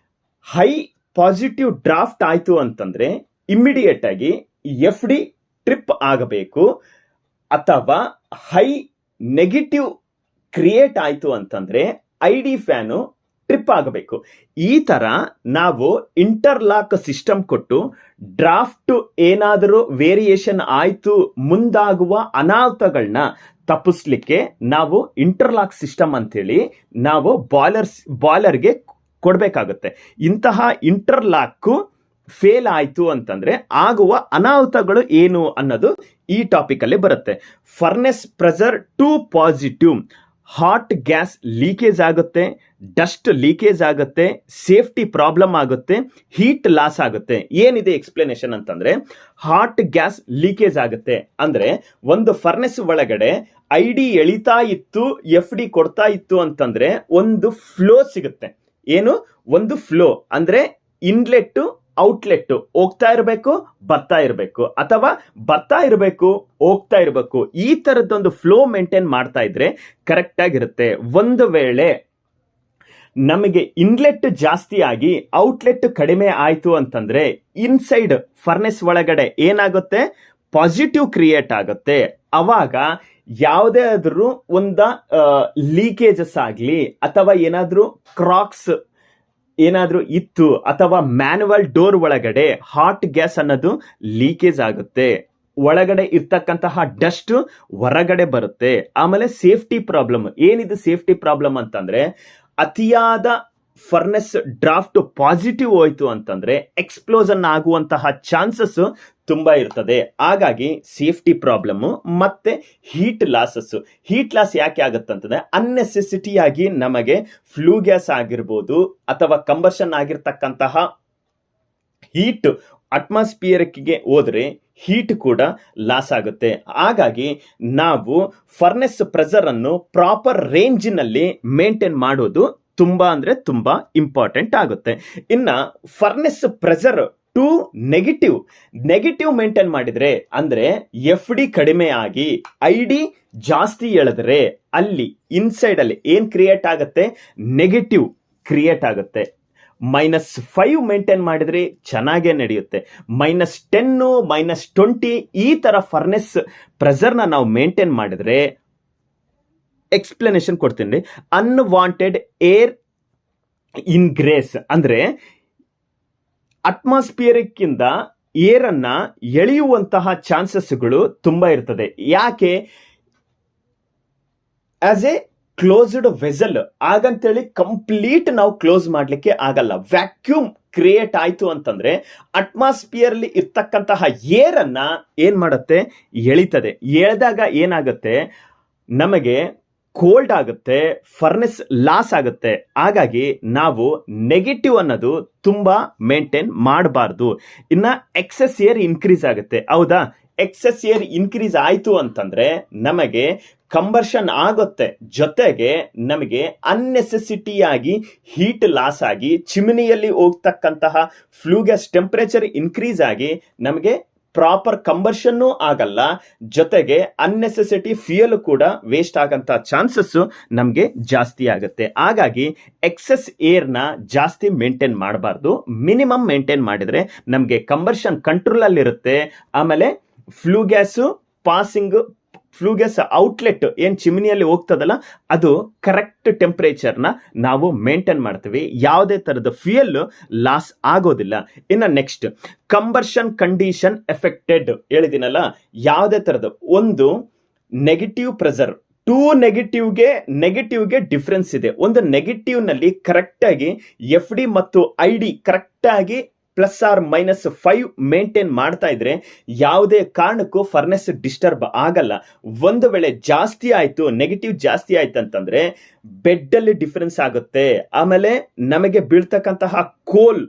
ಹೈ ಪಾಸಿಟಿವ್ ಡ್ರಾಫ್ಟ್ ಆಯ್ತು ಅಂತಂದ್ರೆ ಇಮಿಡಿಯೇಟ್ ಆಗಿ FD ಟ್ರಿಪ್ ಆಗಬೇಕು, ಅಥವಾ ಹೈ ನೆಗೆಟಿವ್ ಕ್ರಿಯೇಟ್ ಆಯ್ತು ಅಂತಂದ್ರೆ ID ಫ್ಯಾನು ಟ್ರಿಪ್ ಆಗಬೇಕು. ಈ ತರ ನಾವು ಇಂಟರ್ಲಾಕ್ ಸಿಸ್ಟಮ್ ಕೊಟ್ಟು ಡ್ರಾಫ್ಟ್ ಏನಾದರೂ ವೇರಿಯೇಷನ್ ಆಯ್ತು, ಮುಂದಾಗುವ ಅನಾಹುತಗಳನ್ನ ತಪ್ಪಿಸ್ಲಿಕ್ಕೆ ನಾವು ಇಂಟರ್ಲಾಕ್ ಸಿಸ್ಟಮ್ ಅಂತೇಳಿ ನಾವು ಬಾಯ್ಲರ್ಗೆ ಕೊಡಬೇಕಾಗುತ್ತೆ. ಇಂತಹ ಇಂಟರ್ಲಾಕ್ ಫೇಲ್ ಆಯ್ತು ಅಂತಂದ್ರೆ ಆಗುವ ಅನಾಹುತಗಳು ಏನು ಅನ್ನೋದು ಈ ಟಾಪಿಕ್ ಅಲ್ಲಿ ಬರುತ್ತೆ. Furnace pressure to positive, hot gas leakage ಆಗುತ್ತೆ, ಡಸ್ಟ್ ಲೀಕೇಜ್ ಆಗುತ್ತೆ, ಸೇಫ್ಟಿ ಪ್ರಾಬ್ಲಮ್ ಆಗುತ್ತೆ, ಹೀಟ್ ಲಾಸ್ ಆಗುತ್ತೆ. ಏನಿದೆ ಎಕ್ಸ್ಪ್ಲನೇಷನ್ ಅಂತಂದ್ರೆ, ಹಾಟ್ ಗ್ಯಾಸ್ ಲೀಕೇಜ್ ಆಗುತ್ತೆ ಅಂದ್ರೆ ಒಂದು ಫರ್ನೆಸ್ ಒಳಗಡೆ ID ಎಳಿತಾ ಇತ್ತು, FD ಕೊಡ್ತಾ ಇತ್ತು ಅಂತಂದ್ರೆ ಒಂದು ಫ್ಲೋ ಸಿಗುತ್ತೆ. ಏನು? ಒಂದು ಫ್ಲೋ ಅಂದ್ರೆ ಇನ್ಲೆಟ್ ಔಟ್ಲೆಟ್ ಹೋಗ್ತಾ ಇರಬೇಕು, ಬರ್ತಾ ಇರಬೇಕು, ಅಥವಾ ಬರ್ತಾ ಇರಬೇಕು, ಹೋಗ್ತಾ ಇರಬೇಕು. ಈ ತರದೊಂದು ಫ್ಲೋ ಮೇಂಟೈನ್ ಮಾಡ್ತಾ ಇದ್ರೆ ಕರೆಕ್ಟ್ ಆಗಿರುತ್ತೆ. ಒಂದು ವೇಳೆ ನಮಗೆ ಇನ್ಲೆಟ್ ಜಾಸ್ತಿ ಆಗಿ ಔಟ್ಲೆಟ್ ಕಡಿಮೆ ಆಯ್ತು ಅಂತಂದ್ರೆ ಇನ್ಸೈಡ್ ಫರ್ನೆಸ್ ಒಳಗಡೆ ಏನಾಗುತ್ತೆ? ಪಾಸಿಟಿವ್ ಕ್ರಿಯೇಟ್ ಆಗುತ್ತೆ. ಅವಾಗ ಯಾವುದೇ ಆದ್ರೂ ಒಂದು ಲೀಕೇಜಸ್ ಆಗ್ಲಿ ಅಥವಾ ಏನಾದ್ರೂ ಕ್ರಾಕ್ಸ್ ಏನಾದ್ರೂ ಇತ್ತು ಅಥವಾ ಮ್ಯಾನುವಲ್ ಡೋರ್ ಒಳಗಡೆ ಹಾಟ್ ಗ್ಯಾಸ್ ಅನ್ನೋದು ಲೀಕೇಜ್ ಆಗುತ್ತೆ, ಒಳಗಡೆ ಇರ್ತಕ್ಕಂತಹ ಡಸ್ಟ್ ಹೊರಗಡೆ ಬರುತ್ತೆ. ಆಮೇಲೆ ಸೇಫ್ಟಿ ಪ್ರಾಬ್ಲಮ್. ಏನಿದು ಸೇಫ್ಟಿ ಪ್ರಾಬ್ಲಮ್ ಅಂತಂದ್ರೆ, ಅತಿಯಾದ ಫರ್ನೆಸ್ ಡ್ರಾಫ್ಟ್ ಪಾಸಿಟಿವ್ ಹೋಯ್ತು ಅಂತಂದ್ರೆ ಎಕ್ಸ್ಪ್ಲೋಷನ್ ಆಗುವಂತಹ ಚಾನ್ಸಸ್ ತುಂಬಾ ಇರ್ತದೆ. ಹಾಗಾಗಿ ಸೇಫ್ಟಿ ಪ್ರಾಬ್ಲಮ್ ಮತ್ತೆ ಹೀಟ್ ಲಾಸ್ ಯಾಕೆ ಆಗುತ್ತಂತಂದ್ರೆ, ಅನ್ನೆಸೆಸಿಟಿಯಾಗಿ ನಮಗೆ ಫ್ಲೂ ಗ್ಯಾಸ್ ಆಗಿರ್ಬೋದು ಅಥವಾ ಕಂಬರ್ಷನ್ ಆಗಿರ್ತಕ್ಕಂತಹ ಹೀಟ್ ಅಟ್ಮಾಸ್ಫಿಯರ್ಗೆ ಹೋದ್ರೆ ಹೀಟ್ ಕೂಡ ಲಾಸ್ ಆಗುತ್ತೆ. ಹಾಗಾಗಿ ನಾವು ಫರ್ನೆಸ್ ಪ್ರೆಷರ್ ಅನ್ನು ಪ್ರಾಪರ್ ರೇಂಜ್ ನಲ್ಲಿ ಮೇಂಟೈನ್ ಮಾಡೋದು ತುಂಬಾ ಅಂದ್ರೆ ತುಂಬಾ ಇಂಪಾರ್ಟೆಂಟ್ ಆಗುತ್ತೆ. ಇನ್ನ furnace pressure to negative maintain ಮಾಡಿದ್ರೆ ಅಂದ್ರೆ FD ಕಡಿಮೆ ಆಗಿ ID ಜಾಸ್ತಿ ಎಳೆದ್ರೆ ಅಲ್ಲಿ ಇನ್ಸೈಡ್ ಅಲ್ಲಿ ಏನ್ ಕ್ರಿಯೇಟ್ ಆಗುತ್ತೆ? ನೆಗೆಟಿವ್ ಕ್ರಿಯೇಟ್ ಆಗುತ್ತೆ. -5 ಮೇಂಟೈನ್ ಮಾಡಿದ್ರೆ ಚೆನ್ನಾಗೇ ನಡೆಯುತ್ತೆ. -10, -20 ಈ ತರ ಫರ್ನೆಸ್ ಪ್ರೆಷರ್ನ ನಾವು ಮೇಂಟೈನ್ ಮಾಡಿದ್ರೆ, ಎಕ್ಸ್ಪ್ಲನೇಷನ್ ಕೊಡ್ತೀನಿ. ಅನ್ವಾಂಟೆಡ್ ಏರ್ ಇನ್ಗ್ರೇಸ್ ಅಂದ್ರೆ ಅಟ್ಮಾಸ್ಫಿಯರಿಕ್ ಇಂದ ಏರ್ ಅನ್ನ ಎಳೆಯುವಂತಹ ಚಾನ್ಸಸ್ಗಳು ತುಂಬಾ ಇರ್ತದೆ. ಯಾಕೆ? ಆಸ್ ಎ ಕ್ಲೋಸ್ಡ್ ವೆಸಲ್ ಹಾಗಂತೇಳಿ ಕಂಪ್ಲೀಟ್ ನಾವು ಕ್ಲೋಸ್ ಮಾಡ್ಲಿಕ್ಕೆ ಆಗಲ್ಲ. ವ್ಯಾಕ್ಯೂಮ್ ಕ್ರಿಯೇಟ್ ಆಯ್ತು ಅಂತಂದ್ರೆ ಅಟ್ಮಾಸ್ಫಿಯರ್ಲಿ ಇರ್ತಕ್ಕಂತಹ ಏರ್ ಅನ್ನ ಏನ್ ಮಾಡುತ್ತೆ? ಎಳಿತದೆ. ಎಳೆದಾಗ ಏನಾಗುತ್ತೆ? ನಮಗೆ ಕೋಲ್ಡ್ ಆಗುತ್ತೆ, ಫರ್ನೆಸ್ ಲಾಸ್ ಆಗುತ್ತೆ. ಹಾಗಾಗಿ ನಾವು ನೆಗೆಟಿವ್ ಅನ್ನೋದು ತುಂಬಾ ಮೇಂಟೈನ್ ಮಾಡಬಾರ್ದು. ಇನ್ನ ಎಕ್ಸೆಸ್ ಏರ್ ಇನ್ಕ್ರೀಸ್ ಆಗುತ್ತೆ. ಹೌದಾ? ಎಕ್ಸೆಸ್ ಏರ್ ಇನ್ಕ್ರೀಸ್ ಆಯ್ತು ಅಂತಂದ್ರೆ ನಮಗೆ ಕಂಬರ್ಷನ್ ಆಗುತ್ತೆ, ಜೊತೆಗೆ ನಮಗೆ ಅನ್ನೆಸೆಸಿಟಿಯಾಗಿ ಹೀಟ್ ಲಾಸ್ ಆಗಿ ಚಿಮಿನಿಯಲ್ಲಿ ಹೋಗ್ತಕ್ಕಂತಹ ಫ್ಲೂ ಗ್ಯಾಸ್ ಟೆಂಪರೇಚರ್ ಇನ್ಕ್ರೀಸ್ ಆಗಿ ನಮಗೆ ಪ್ರಾಪರ್ ಕಂಬರ್ಷನ್ ಆಗಲ್ಲ, ಜೊತೆಗೆ ಅನ್ನೆಸೆಸಿಟಿ ಫ್ಯೂಯಲ್ ಕೂಡ ವೇಸ್ಟ್ ಆಗಂತ ಚಾನ್ಸಸ್ ನಮಗೆ ಜಾಸ್ತಿ ಆಗುತ್ತೆ. ಹಾಗಾಗಿ ಎಕ್ಸೆಸ್ ಏರ್ನ ಜಾಸ್ತಿ ಮೇಂಟೈನ್ ಮಾಡಬಾರ್ದು. ಮಿನಿಮಮ್ ಮೇಂಟೈನ್ ಮಾಡಿದ್ರೆ ನಮಗೆ ಕಂಬರ್ಷನ್ ಕಂಟ್ರೋಲ್ ಅಲ್ಲಿ ಇರುತ್ತೆ. ಆಮೇಲೆ flue gas passing, flue gas outlet ಏನ್ ಚಿಮಿನಿಯಲ್ಲಿ ಹೋಗ್ತದಲ್ಲ ಅದು ಕರೆಕ್ಟ್ ಟೆಂಪರೇಚರ್ನ ನಾವು ಮೇಂಟೈನ್ ಮಾಡ್ತೀವಿ. ಯಾವುದೇ ತರದ ಫ್ಯೂಯಲ್ ಲಾಸ್ ಆಗೋದಿಲ್ಲ. ಇನ್ನು ನೆಕ್ಸ್ಟ್ ಕಂಬರ್ಷನ್ ಕಂಡೀಷನ್ ಎಫೆಕ್ಟೆಡ್ ಹೇಳಿದಿನಲ್ಲ, ಯಾವುದೇ ತರದ ಒಂದು ನೆಗೆಟಿವ್ ಪ್ರೆಷರ್ ಟೂ ನೆಗೆಟಿವ್ಗೆ ಡಿಫ್ರೆನ್ಸ್ ಇದೆ. ಒಂದು ನೆಗೆಟಿವ್ ನಲ್ಲಿ ಕರೆಕ್ಟ್ ಆಗಿ FD ಮತ್ತು ID ಕರೆಕ್ಟ್ ಆಗಿ +or-5 ಮೇಂಟೈನ್ ಮಾಡ್ತಾ ಇದ್ರೆ ಯಾವುದೇ ಕಾರಣಕ್ಕೂ ಫರ್ನೆಸ್ ಡಿಸ್ಟರ್ಬ್ ಆಗಲ್ಲ. ಒಂದು ವೇಳೆ ಜಾಸ್ತಿ ಆಯ್ತು, ನೆಗೆಟಿವ್ ಜಾಸ್ತಿ ಆಯ್ತು ಅಂತಂದ್ರೆ ಬೆಡ್ ಅಲ್ಲಿ ಡಿಫರೆನ್ಸ್ ಆಗುತ್ತೆ. ಆಮೇಲೆ ನಮಗೆ ಬೀಳ್ತಕ್ಕಂತಹ ಕೋಲ್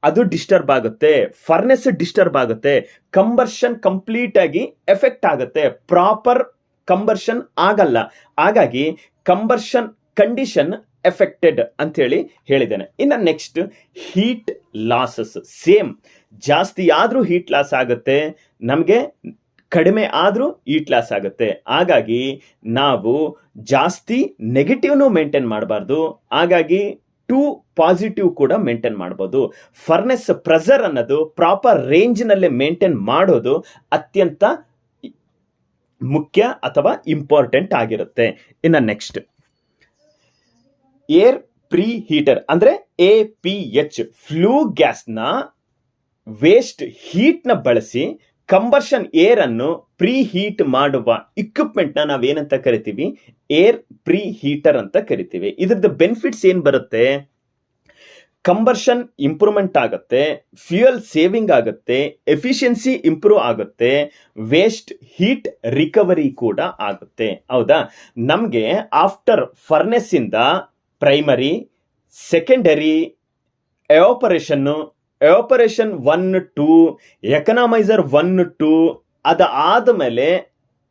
ಅದು ಡಿಸ್ಟರ್ಬ್ ಆಗುತ್ತೆ, ಫರ್ನೆಸ್ ಡಿಸ್ಟರ್ಬ್ ಆಗುತ್ತೆ, ಕಂಬರ್ಷನ್ ಕಂಪ್ಲೀಟ್ ಆಗಿ ಎಫೆಕ್ಟ್ ಆಗುತ್ತೆ, ಪ್ರಾಪರ್ ಕಂಬರ್ಷನ್ ಆಗಲ್ಲ. ಹಾಗಾಗಿ ಕಂಬರ್ಷನ್ ಕಂಡೀಷನ್ ಎಫೆಕ್ಟೆಡ್ ಅಂತ ಹೇಳಿದ್ದೇನೆ. ಇನ್ನು ನೆಕ್ಸ್ಟ್ ಹೀಟ್ ಲಾಸಸ್. ಸೇಮ್, ಜಾಸ್ತಿ ಆದ್ರೂ ಹೀಟ್ ಲಾಸ್ ಆಗುತ್ತೆ, ನಮಗೆ ಕಡಿಮೆ ಆದ್ರೂ ಹೀಟ್ ಲಾಸ್ ಆಗುತ್ತೆ. ಹಾಗಾಗಿ ನಾವು ಜಾಸ್ತಿ ನೆಗೆಟಿವ್ನು ಮೇಂಟೈನ್ ಮಾಡಬಾರ್ದು. ಹಾಗಾಗಿ ಟು ಪಾಸಿಟಿವ್ ಕೂಡ ಮೇಂಟೈನ್ ಮಾಡಬಹುದು. ಫರ್ನೆಸ್ ಪ್ರೆಷರ್ ಅನ್ನೋದು ಪ್ರಾಪರ್ ರೇಂಜ್ ನಲ್ಲೇ ಮೇಂಟೈನ್ ಮಾಡೋದು ಅತ್ಯಂತ ಮುಖ್ಯ ಅಥವಾ ಇಂಪಾರ್ಟೆಂಟ್ ಆಗಿರುತ್ತೆ. ಇನ್ನು ನೆಕ್ಸ್ಟ್ ಏರ್ ಪ್ರೀ ಹೀಟರ್ ಅಂದ್ರೆ APH, ಫ್ಲೂ ಗ್ಯಾಸ್ನ ವೇಸ್ಟ್ ಹೀಟ್ನ ಬಳಸಿ ಕಂಬರ್ಷನ್ ಏರ್ ಅನ್ನು ಪ್ರೀ ಹೀಟ್ ಮಾಡುವ ಇಕ್ವಿಪ್ಮೆಂಟ್ ನ ನಾವೇನಂತ ಕರಿತೀವಿ? ಏರ್ ಪ್ರೀ ಹೀಟರ್ ಅಂತ ಕರಿತೀವಿ. ಇದ್ರದ್ದು ಬೆನಿಫಿಟ್ಸ್ ಏನ್ ಬರುತ್ತೆ? ಕಂಬರ್ಷನ್ ಇಂಪ್ರೂವ್ಮೆಂಟ್ ಆಗುತ್ತೆ, ಫ್ಯೂಯಲ್ ಸೇವಿಂಗ್ ಆಗುತ್ತೆ, ಎಫಿಷಿಯನ್ಸಿ ಇಂಪ್ರೂವ್ ಆಗುತ್ತೆ, ವೇಸ್ಟ್ ಹೀಟ್ ರಿಕವರಿ ಕೂಡ ಆಗುತ್ತೆ. ಹೌದಾ? ನಮಗೆ ಆಫ್ಟರ್ ಫರ್ನೆಸ್ ಇಂದ ಪ್ರೈಮರಿ, ಸೆಕೆಂಡರಿ, ಎವಾಪರೇಷನ್ 1, 2, ಎಕನಾಮೈಸರ್ 1, 2, ಅದಾದ್ಮೇಲೆ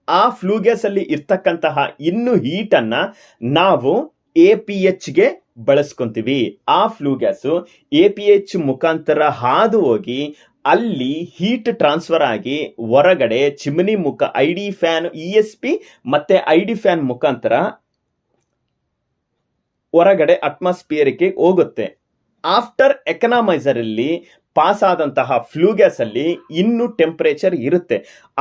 ಆ ಫ್ಲೂ ಗ್ಯಾಸ್ ಅಲ್ಲಿ ಇರ್ತಕ್ಕಂತಹ ಇನ್ನು ಹೀಟ್ ಅನ್ನ ನಾವು APHಗೆ ಬಳಸ್ಕೊಂತೀವಿ. ಆ ಫ್ಲೂ ಗ್ಯಾಸ್ APH ಮುಖಾಂತರ ಹಾದು ಹೋಗಿ ಅಲ್ಲಿ ಹೀಟ್ ಟ್ರಾನ್ಸ್ಫರ್ ಆಗಿ ಹೊರಗಡೆ ಚಿಮ್ನಿ ಮುಖ ID ಫ್ಯಾನ್, ESP ಮತ್ತೆ ID ಫ್ಯಾನ್ ಮುಖಾಂತರ ಹೊರಗಡೆ ಅಟ್ಮಾಸ್ಫಿಯರ್ಗೆ ಹೋಗುತ್ತೆ. ಆಫ್ಟರ್ ಎಕನಾಮೈಸರ್ ಅಲ್ಲಿ ಪಾಸ್ ಆದಂತಹ ಫ್ಲೂ ಗ್ಯಾಸ್ ಅಲ್ಲಿ ಇನ್ನು ಟೆಂಪರೇಚರ್ ಇರುತ್ತೆ.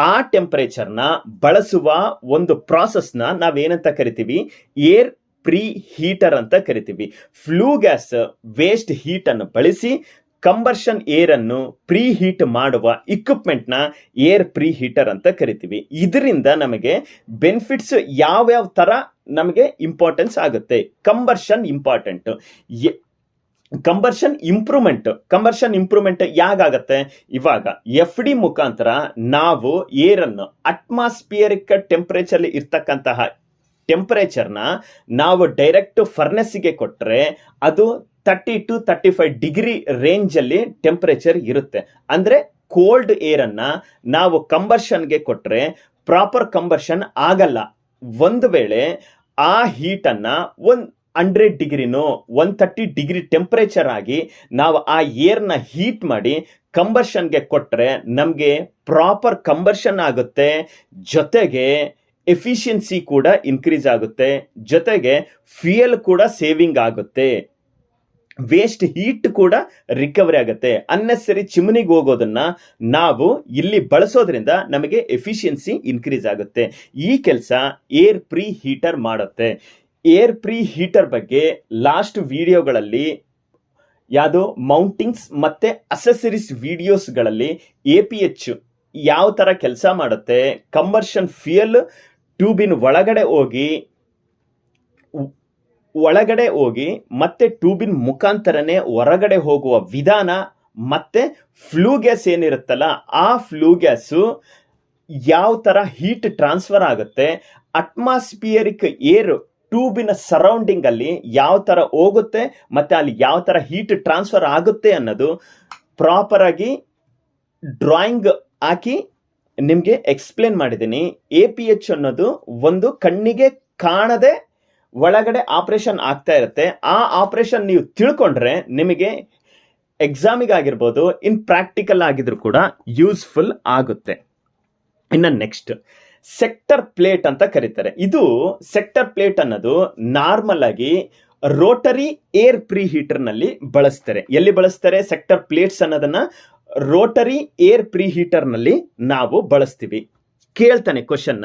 ಆ ಟೆಂಪರೇಚರ್ನ ಬಳಸುವ ಒಂದು ಪ್ರಾಸೆಸ್ನ ನಾವೇನಂತ ಕರಿತೀವಿ? ಏರ್ ಪ್ರೀ ಹೀಟರ್ ಅಂತ ಕರಿತೀವಿ. ಫ್ಲೂ ಗ್ಯಾಸ್ ವೇಸ್ಟ್ ಹೀಟ್ ಅನ್ನು ಬಳಸಿ ಕಂಬರ್ಷನ್ ಏರ್ ಅನ್ನು ಪ್ರೀ ಹೀಟ್ ಮಾಡುವ ಇಕ್ವಿಪ್ಮೆಂಟ್ ನ ಏರ್ ಪ್ರೀ ಹೀಟರ್ ಅಂತ ಕರಿತೀವಿ. ಇದರಿಂದ ನಮಗೆ ಬೆನಿಫಿಟ್ಸ್ ಯಾವ್ಯಾವ ತರ ನಮಗೆ ಇಂಪಾರ್ಟೆನ್ಸ್ ಆಗುತ್ತೆ? ಕಂಬರ್ಷನ್ ಇಂಪಾರ್ಟೆಂಟ್, ಕಂಬರ್ಷನ್ ಇಂಪ್ರೂವ್ಮೆಂಟ್ ಯಾಕಾಗತ್ತೆ? ಇವಾಗ FD ಮುಖಾಂತರ ನಾವು ಏರ್ ಅನ್ನು ಅಟ್ಮಾಸ್ಫಿಯರಿಕ್ ಟೆಂಪರೇಚರ್ ಇರ್ತಕ್ಕಂತಹ ಟೆಂಪರೇಚರ್ನ ನಾವು ಡೈರೆಕ್ಟ್ ಫರ್ನೆಸ್ಗೆ ಕೊಟ್ಟರೆ ಅದು 30 to 35 ಡಿಗ್ರಿ ರೇಂಜ್ ಅಲ್ಲಿ ಟೆಂಪರೇಚರ್ ಇರುತ್ತೆ. ಅಂದ್ರೆ ಕೋಲ್ಡ್ ಏರ್ ಅನ್ನ ನಾವು ಕಂಬರ್ಷನ್ಗೆ ಕೊಟ್ಟರೆ ಪ್ರಾಪರ್ ಕಂಬರ್ಷನ್ ಆಗಲ್ಲ. ಒಂದು ವೇಳೆ ಆ ಹೀಟ್ ಅನ್ನ 100 ಡಿಗ್ರಿನೋ 130 ಡಿಗ್ರಿ ಟೆಂಪರೇಚರ್ ಆಗಿ ನಾವು ಆ ಏರ್ನ ಹೀಟ್ ಮಾಡಿ ಕಂಬರ್ಷನ್ಗೆ ಕೊಟ್ಟರೆ ನಮಗೆ ಪ್ರಾಪರ್ ಕಂಬರ್ಷನ್ ಆಗುತ್ತೆ, ಜೊತೆಗೆ ಎಫಿಷಿಯನ್ಸಿ ಕೂಡ ಇನ್ಕ್ರೀಸ್ ಆಗುತ್ತೆ, ಜೊತೆಗೆ ಫ್ಯೂಯಲ್ ಕೂಡ ಸೇವಿಂಗ್ ಆಗುತ್ತೆ, ವೇಸ್ಟ್ ಹೀಟ್ ಕೂಡ ರಿಕವರಿ ಆಗುತ್ತೆ. ಅನ್ನೆಸರಿ ಚಿಮ್ನಿಗೆ ಹೋಗೋದನ್ನ ನಾವು ಇಲ್ಲಿ ಬಳಸೋದ್ರಿಂದ ನಮಗೆ ಎಫಿಷಿಯನ್ಸಿ ಇನ್ಕ್ರೀಸ್ ಆಗುತ್ತೆ. ಈ ಕೆಲಸ ಏರ್ ಪ್ರೀ ಹೀಟರ್ ಮಾಡುತ್ತೆ. ಏರ್ ಪ್ರೀ ಹೀಟರ್ ಬಗ್ಗೆ ಲಾಸ್ಟ್ ವಿಡಿಯೋಗಳಲ್ಲಿ ಯಾವುದು ಮೌಂಟಿಂಗ್ಸ್ ಮತ್ತೆ ಅಸೆಸರೀಸ್ ವಿಡಿಯೋಸ್ಗಳಲ್ಲಿ APH ಯಾವ ತರ ಕೆಲಸ ಮಾಡುತ್ತೆ, ಕಂಬರ್ಷನ್ ಫ್ಯೂಯಲ್ ಟ್ಯೂಬಿನ ಒಳಗಡೆ ಹೋಗಿ ಮತ್ತೆ ಟ್ಯೂಬಿನ ಮುಖಾಂತರನೇ ಹೊರಗಡೆ ಹೋಗುವ ವಿಧಾನ, ಮತ್ತೆ ಫ್ಲೂ ಗ್ಯಾಸ್ ಏನಿರುತ್ತಲ್ಲ ಆ ಫ್ಲೂ ಗ್ಯಾಸು ಯಾವ ತರ ಹೀಟ್ ಟ್ರಾನ್ಸ್ಫರ್ ಆಗುತ್ತೆ, ಅಟ್ಮಾಸ್ಫಿಯರಿಕ್ ಏರ್ ಟ್ಯೂಬಿನ ಸರೌಂಡಿಂಗ್ ಅಲ್ಲಿ ಯಾವ ತರ ಹೋಗುತ್ತೆ ಮತ್ತೆ ಅಲ್ಲಿ ಯಾವ ತರ ಹೀಟ್ ಟ್ರಾನ್ಸ್ಫರ್ ಆಗುತ್ತೆ ಅನ್ನೋದು ಪ್ರಾಪರ್ ಆಗಿ ಡ್ರಾಯಿಂಗ್ ಹಾಕಿ ನಿಮಗೆ ಎಕ್ಸ್ಪ್ಲೇನ್ ಮಾಡಿದ್ದೀನಿ. APH ಅನ್ನೋದು ಒಂದು ಕಣ್ಣಿಗೆ ಕಾಣದೆ ಒಳಗಡೆ ಆಪರೇಷನ್ ಆಗ್ತಾ ಇರುತ್ತೆ. ಆ ಆಪರೇಷನ್ ನೀವು ತಿಳ್ಕೊಂಡ್ರೆ ನಿಮಗೆ ಎಕ್ಸಾಮಿಗೆ ಆಗಿರ್ಬೋದು, ಇನ್ ಪ್ರಾಕ್ಟಿಕಲ್ ಆಗಿದ್ರು ಕೂಡ ಯೂಸ್ಫುಲ್ ಆಗುತ್ತೆ. ಇನ್ನು ನೆಕ್ಸ್ಟ್ ಸೆಕ್ಟರ್ ಪ್ಲೇಟ್ ಅಂತ ಕರೀತಾರೆ. ಇದು ಸೆಕ್ಟರ್ ಪ್ಲೇಟ್ ಅನ್ನೋದು ನಾರ್ಮಲ್ ಆಗಿ ರೋಟರಿ ಏರ್ ಪ್ರೀ ಹೀಟರ್ ನಲ್ಲಿ ಬಳಸ್ತಾರೆ. ಎಲ್ಲಿ ಬಳಸ್ತಾರೆ? ಸೆಕ್ಟರ್ ಪ್ಲೇಟ್ಸ್ ಅನ್ನೋದನ್ನ ರೋಟರಿ ಏರ್ ಪ್ರೀ ಹೀಟರ್ ನಲ್ಲಿ ನಾವು ಬಳಸ್ತೀವಿ. ಕೇಳ್ತಾನೆ question,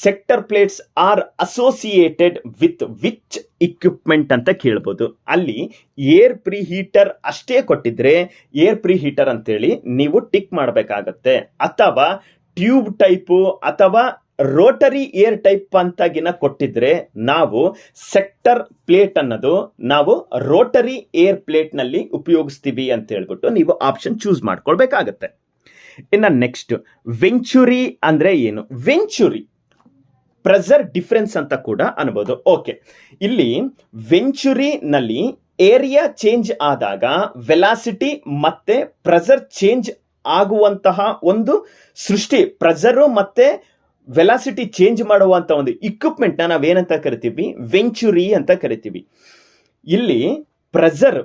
sector plates are associated with which equipment ಅಂತ ಕೇಳ್ಬೋದು. ಅಲ್ಲಿ ಏರ್ ಪ್ರೀ ಹೀಟರ್ ಅಷ್ಟೇ ಕೊಟ್ಟಿದ್ರೆ ಏರ್ ಪ್ರೀ ಹೀಟರ್ ಅಂತೇಳಿ ನೀವು ಟಿಕ್ ಮಾಡಬೇಕಾಗತ್ತೆ, ಅಥವಾ ಟ್ಯೂಬ್ ಟೈಪು ಅಥವಾ ರೋಟರಿ ಏರ್ ಟೈಪ್ ಅಂತಾಗಿನ ಕೊಟ್ಟಿದ್ರೆ ನಾವು ಸೆಕ್ಟರ್ ಪ್ಲೇಟ್ ಅನ್ನೋದು ನಾವು ರೋಟರಿ ಏರ್ ಪ್ಲೇಟ್ ನಲ್ಲಿ ಉಪಯೋಗಿಸ್ತೀವಿ ಅಂತ ಹೇಳ್ಬಿಟ್ಟು ನೀವು ಆಪ್ಷನ್ ಚೂಸ್ ಮಾಡ್ಕೊಳ್ಬೇಕಾಗತ್ತೆ. ಇನ್ನು ನೆಕ್ಸ್ಟ್ ವೆಂಚುರಿ ಅಂದ್ರೆ ಏನು? ವೆಂಚುರಿ ಪ್ರೆಷರ್ ಡಿಫರೆನ್ಸ್ ಅಂತ ಕೂಡ ಅನ್ಬೋದು. ಓಕೆ, ಇಲ್ಲಿ ವೆಂಚುರಿ ನಲ್ಲಿ ಏರಿಯಾ ಚೇಂಜ್ ಆದಾಗ ವೆಲಾಸಿಟಿ ಮತ್ತೆ ಪ್ರೆಷರ್ ಚೇಂಜ್ ಆಗುವಂತಹ ಒಂದು ಸೃಷ್ಟಿ, ಪ್ರೆಷರ್ ಮತ್ತೆ ವೆಲಾಸಿಟಿ ಚೇಂಜ್ ಮಾಡುವಂತ ಒಂದು ಇಕ್ವಿಪ್ಮೆಂಟ್ ನಾವೇನಂತ ಕರಿತೀವಿ? ವೆಂಚುರಿ ಅಂತ ಕರಿತೀವಿ. ಇಲ್ಲಿ ಪ್ರೆಷರ್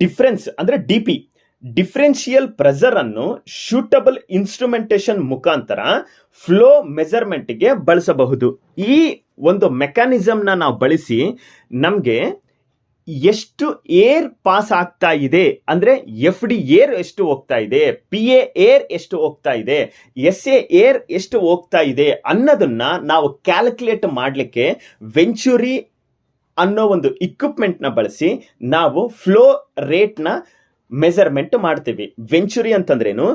ಡಿಫರೆನ್ಸ್ ಅಂದ್ರೆ DP, ಡಿಫರೆನ್ಷಿಯಲ್ ಪ್ರೆಷರ್ ಅನ್ನು ಶೂಟಬಲ್ ಇನ್ಸ್ಟ್ರುಮೆಂಟೇಶನ್ ಮುಖಾಂತರ ಫ್ಲೋ ಮೆಜರ್ಮೆಂಟ್ಗೆ ಬಳಸಬಹುದು. ಈ ಒಂದು ಮೆಕ್ಯಾನಿಸಮ್ ನಾವು ಬಳಸಿ ನಮಗೆ ಎಷ್ಟು ಏರ್ ಪಾಸ್ ಆಗ್ತಾ ಇದೆ ಅಂದ್ರೆ FD ಏರ್ ಎಷ್ಟು ಹೋಗ್ತಾ ಇದೆ, PA ಏರ್ ಎಷ್ಟು ಹೋಗ್ತಾ ಇದೆ, SA ಏರ್ ಎಷ್ಟು ಹೋಗ್ತಾ ಇದೆ ಅನ್ನೋದನ್ನ ನಾವು ಕ್ಯಾಲ್ಕುಲೇಟ್ ಮಾಡಲಿಕ್ಕೆ ವೆಂಚುರಿ ಅನ್ನೋ ಒಂದು ಇಕ್ವಿಪ್ಮೆಂಟ್ ನ ಬಳಸಿ ನಾವು ಫ್ಲೋ ರೇಟ್ ನ ಮೆಜರ್ಮೆಂಟ್ ಮಾಡ್ತೀವಿ. ವೆಂಚುರಿ ಅಂತಂದ್ರೇನು?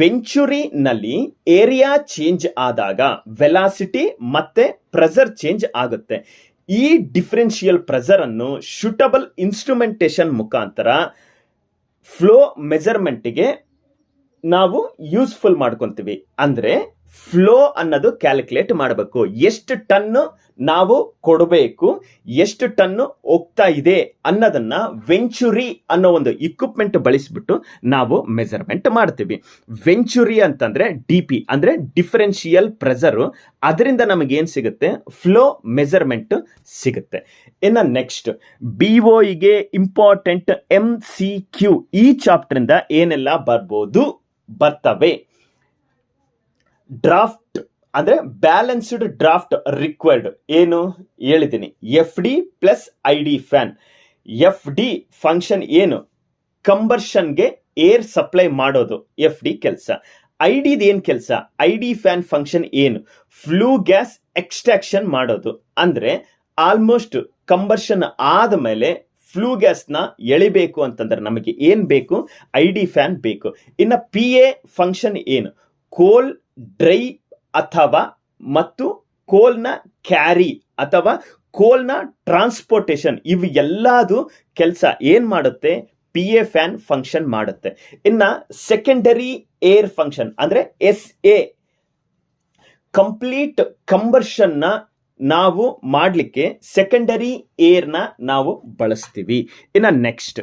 ವೆಂಚುರಿ ನಲ್ಲಿ ಏರಿಯಾ ಚೇಂಜ್ ಆದಾಗ ವೆಲಾಸಿಟಿ ಮತ್ತೆ ಪ್ರೆಷರ್ ಚೇಂಜ್ ಆಗುತ್ತೆ. ಈ ಡಿಫರೆನ್ಷಿಯಲ್ ಪ್ರೆಷರ್ ಅನ್ನು ಶೂಟಬಲ್ ಇನ್ಸ್ಟ್ರುಮೆಂಟೇಶನ್ ಮುಖಾಂತರ ಫ್ಲೋ ಮೆಜರ್ಮೆಂಟ್ಗೆ ನಾವು ಯೂಸ್ಫುಲ್ ಮಾಡ್ಕೊಂತೀವಿ. ಅಂದ್ರೆ ಫ್ಲೋ ಅನ್ನೋದು ಕ್ಯಾಲ್ಕುಲೇಟ್ ಮಾಡಬೇಕು, ಎಷ್ಟು ಟನ್ನು ನಾವು ಕೊಡಬೇಕು, ಎಷ್ಟು ಟನ್ನು ಹೋಗ್ತಾ ಇದೆ ಅನ್ನೋದನ್ನ ವೆಂಚುರಿ ಅನ್ನೋ ಒಂದು ಇಕ್ವಿಪ್ಮೆಂಟ್ ಬಳಸಿಬಿಟ್ಟು ನಾವು ಮೆಜರ್ಮೆಂಟ್ ಮಾಡ್ತೀವಿ. ವೆಂಚುರಿ ಅಂತಂದ್ರೆ DP ಅಂದ್ರೆ ಡಿಫರೆನ್ಷಿಯಲ್ ಪ್ರೆಷರ್, ಅದರಿಂದ ನಮಗೆ ಏನ್ ಸಿಗುತ್ತೆ? ಫ್ಲೋ ಮೆಜರ್ಮೆಂಟ್ ಸಿಗುತ್ತೆ. ಇನ್ನು ನೆಕ್ಸ್ಟ್ BOEಗೆ ಇಂಪಾರ್ಟೆಂಟ್ MCQ ಈ ಚಾಪ್ಟರ್ ಇಂದ ಏನೆಲ್ಲ ಬರ್ತವೆ? ಡ್ರಾಫ್ಟ್ ಅಂದ್ರೆ ಬ್ಯಾಲೆನ್ಸ್ಡ್ ಡ್ರಾಫ್ಟ್ ರಿಕ್ವೈರ್ಡ್ ಏನು ಹೇಳಿದ್ದೀನಿ. FD plus ID fan. FD function ಏನು? ಕಂಬರ್ಷನ್ಗೆ ಏರ್ ಸಪ್ಲೈ ಮಾಡೋದು FD ಕೆಲಸ. ID ಏನ್ ಕೆಲಸ? ID ಫ್ಯಾನ್ ಫಂಕ್ಷನ್ ಏನು? ಫ್ಲೂ ಗ್ಯಾಸ್ ಎಕ್ಸ್ಟ್ರಾಕ್ಷನ್ ಮಾಡೋದು. ಅಂದ್ರೆ ಆಲ್ಮೋಸ್ಟ್ ಕಂಬರ್ಷನ್ ಆದ್ಮೇಲೆ ಫ್ಲೂ ಗ್ಯಾಸ್ ನ ಎಳಿಬೇಕು ಅಂತಂದ್ರೆ ನಮಗೆ ಏನ್ ಬೇಕು? ID ಫ್ಯಾನ್ ಬೇಕು. ಇನ್ನು PA ಫಂಕ್ಷನ್ ಏನು? ಕೋಲ್ ಡ್ರೈ ಅಥವಾ ಮತ್ತು ಕೋಲ್ನ ಕ್ಯಾರಿ ಅಥವಾ ಕೋಲ್ನ ಟ್ರಾನ್ಸ್ಪೋರ್ಟೇಷನ್, ಇವು ಎಲ್ಲದು ಕೆಲಸ ಏನ್ ಮಾಡುತ್ತೆ? PA ಫ್ಯಾನ್ ಫಂಕ್ಷನ್ ಮಾಡುತ್ತೆ. ಇನ್ನ ಸೆಕೆಂಡರಿ ಏರ್ ಫಂಕ್ಷನ್ ಅಂದ್ರೆ SA, ಕಂಪ್ಲೀಟ್ ಕಂಬರ್ಷನ್ ನ ನಾವು ಮಾಡಲಿಕ್ಕೆ ಸೆಕೆಂಡರಿ ಏರ್ ನ ನಾವು ಬಳಸ್ತೀವಿ. ಇನ್ನ next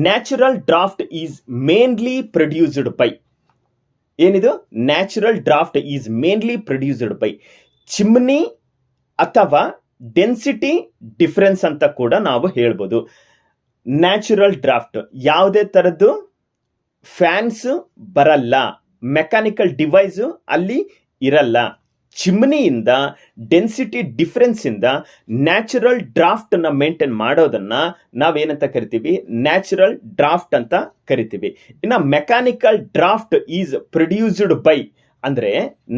natural draft is mainly produced by ಏನಿದು? Natural draft is mainly produced by chimney ಅಥವಾ ಡೆನ್ಸಿಟಿ ಡಿಫರೆನ್ಸ್ ಅಂತ ಕೂಡ ನಾವು ಹೇಳ್ಬೋದು. ನ್ಯಾಚುರಲ್ ಡ್ರಾಫ್ಟ್ ಯಾವುದೇ ತರದ್ದು ಫ್ಯಾನ್ಸ್ ಬರಲ್ಲ, ಮೆಕ್ಯಾನಿಕಲ್ ಡಿವೈಸ್ ಅಲ್ಲಿ ಇರಲ್ಲ. ಚಿಮ್ನಿಯಿಂದ ಡೆನ್ಸಿಟಿ ಡಿಫರೆನ್ಸ್ ಇಂದ ನ್ಯಾಚುರಲ್ ಡ್ರಾಫ್ಟ್ ನ ಮೇಂಟೈನ್ ಮಾಡೋದನ್ನ ನಾವೇನಂತ ಕರಿತೀವಿ? ನ್ಯಾಚುರಲ್ ಡ್ರಾಫ್ಟ್ ಅಂತ ಕರಿತೀವಿ. ಇನ್ನ mechanical draft is produced by ಅಂದ್ರೆ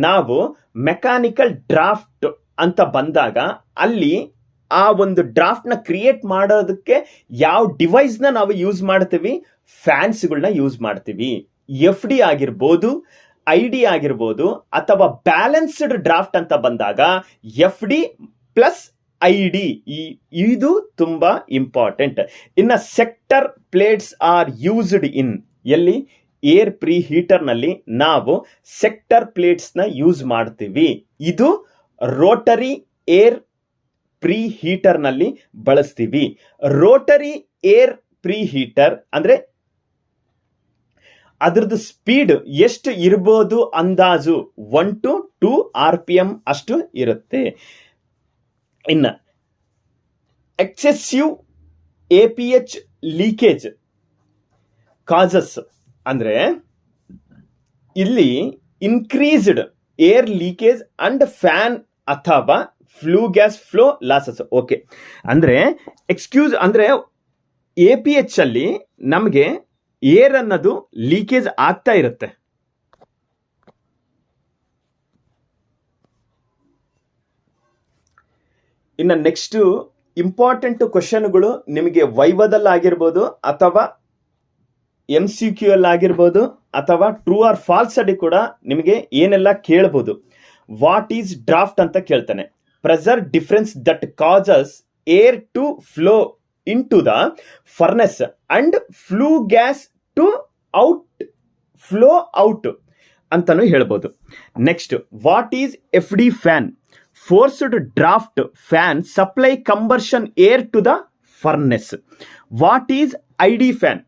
ನಾವು ಮೆಕ್ಯಾನಿಕಲ್ ಡ್ರಾಫ್ಟ್ ಅಂತ ಬಂದಾಗ ಅಲ್ಲಿ ಆ ಒಂದು ಡ್ರಾಫ್ಟ್ನ ಕ್ರಿಯೇಟ್ ಮಾಡೋದಕ್ಕೆ ಯಾವ ಡಿವೈಸ್ನ ನಾವು ಯೂಸ್ ಮಾಡ್ತೀವಿ? ಫ್ಯಾನ್ಸ್ಗಳನ್ನ ಯೂಸ್ ಮಾಡ್ತೀವಿ. ಎಫ್ ಡಿ ಆಗಿರ್ಬೋದು, ಐ ಡಿ ಆಗಿರ್ಬೋದು, ಅಥವಾ ಬ್ಯಾಲೆನ್ಸ್ಡ್ ಡ್ರಾಫ್ಟ್ ಅಂತ ಬಂದಾಗ F D plus I D ಇದು ತುಂಬಾ ಇಂಪಾರ್ಟೆಂಟ್. ಇನ್ನು sector plates are used in ಎಲ್ಲಿ? ಏರ್ ಪ್ರೀ ಹೀಟರ್ನಲ್ಲಿ ನಾವು ಸೆಕ್ಟರ್ ಪ್ಲೇಟ್ಸ್ನ ಯೂಸ್ ಮಾಡ್ತೀವಿ. ಇದು ರೋಟರಿ ಏರ್ ಪ್ರೀ ಹೀಟರ್ನಲ್ಲಿ ಬಳಸ್ತೀವಿ. ರೋಟರಿ ಏರ್ ಪ್ರೀ ಹೀಟರ್ ಅಂದ್ರೆ ಅದ್ರದ್ದು ಸ್ಪೀಡ್ ಎಷ್ಟು ಇರ್ಬೋದು? ಅಂದಾಜು 1 to 2 RPM ಅಷ್ಟು ಇರುತ್ತೆ. ಇನ್ನು ಎಕ್ಸೆಸಿವ್ APH ಲೀಕೇಜ್ ಕಾಸಸ್ ಅಂದ್ರೆ ಇಲ್ಲಿ increased air leakage and fan ಅಥವಾ flue gas flow losses. Okay, ಅಂದ್ರೆ ಅಂದ್ರೆ APH ಅಲ್ಲಿ ನಮಗೆ ಏರ್ ಅನ್ನೋದು ಲೀಕೇಜ್ ಆಗ್ತಾ ಇರುತ್ತೆ. ಇನ್ನು ನೆಕ್ಸ್ಟ್ ಇಂಪಾರ್ಟೆಂಟ್ ಕ್ವಶನ್ಗಳು ನಿಮಗೆ ವೈವದಲ್ಲಾಗಿರ್ಬೋದು ಅಥವಾ MCQ ಆಗಿರ್ಬೋದು ಅಥವಾ ಟ್ರೂ ಆರ್ ಫಾಲ್ಸ್ ಅಡಿ ಕೂಡ ನಿಮಗೆ ಏನೆಲ್ಲ ಕೇಳಬಹುದು. ವಾಟ್ ಈಸ್ ಡ್ರಾಫ್ಟ್ ಅಂತ ಕೇಳ್ತಾನೆ. Pressure difference that causes air to flow into the furnace and flue gas to flow out ಅಂತಾನು ಹೇಳ್ಬೋದು. Next, what is FD fan? Forced draft fan supply combustion air to the furnace. What is ID fan?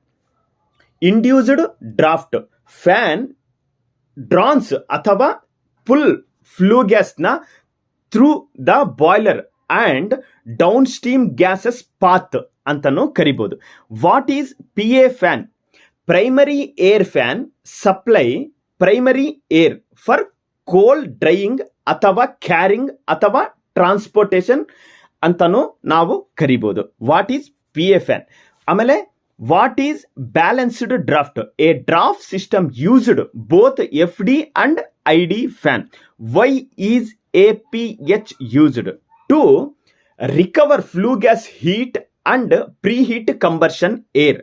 Induced draft fan draws ಅಥವಾ pull flue ಗ್ಯಾಸ್ನ through the boiler and downstream gases path ಅಂತಾನು ಕರಿಬಹುದು. What is PA fan? Primary air fan supply primary air for cold drying ಅಥವಾ carrying ಅಥವಾ transportation ಅಂತಾನು ನಾವು ಕರಿಬಹುದು. What is PA fan? ಆಮೇಲೆ what is balanced draft? A draft system used both FD and ID fan. Why is APH used? To recover flue gas heat and preheat combustion air.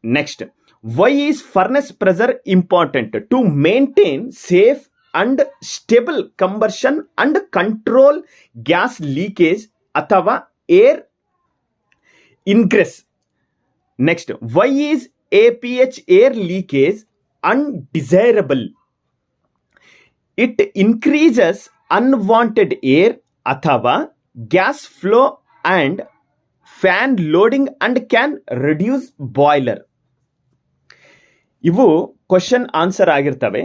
Next, why is furnace pressure important? To maintain safe and stable combustion and control gas leakage ಅಥವಾ air ingress. Next, why is APH air leakage undesirable? It increases unwanted air ಅಥವಾ gas flow and fan loading and can reduce boiler. ಇವು question answer ಆಗಿರ್ತವೆ.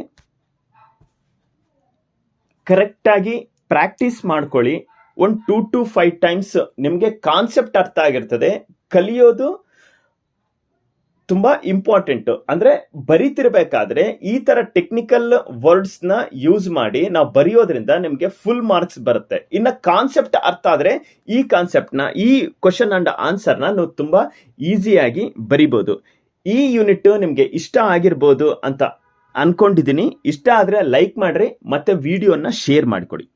ಕರೆಕ್ಟಾಗಿ practice ಮಾಡ್ಕೊಳ್ಳಿ. 1 2 to 5 times ನಿಮಗೆ concept ಅರ್ಥ ಆಗಿರ್ತದೆ. ಕಲಿಯೋದು ತುಂಬಾ ಇಂಪಾರ್ಟೆಂಟ್. ಅಂದ್ರೆ ಬರೀತಿರ್ಬೇಕಾದ್ರೆ ಈ ತರ ಟೆಕ್ನಿಕಲ್ ವರ್ಡ್ಸ್ ನ ಯೂಸ್ ಮಾಡಿ ನಾವು ಬರೆಯೋದ್ರಿಂದ ನಿಮ್ಗೆ ಫುಲ್ ಮಾರ್ಕ್ಸ್ ಬರುತ್ತೆ. ಇನ್ನ ಕಾನ್ಸೆಪ್ಟ್ ಅರ್ಥ ಆದ್ರೆ ಈ ಕಾನ್ಸೆಪ್ಟ್ ನ, ಈ ಕ್ವಶನ್ ಅಂಡ್ ಆನ್ಸರ್ ನ ನೀವು ತುಂಬಾ ಈಸಿಯಾಗಿ ಬರಿಬಹುದು. ಈ ಯೂನಿಟ್ ನಿಮ್ಗೆ ಇಷ್ಟ ಆಗಿರ್ಬೋದು ಅಂತ ಅನ್ಕೊಂಡಿದ್ದೀನಿ. ಇಷ್ಟ ಆದ್ರೆ ಲೈಕ್ ಮಾಡ್ರಿ ಮತ್ತೆ ವಿಡಿಯೋನ ಶೇರ್ ಮಾಡಿಕೊಡಿ.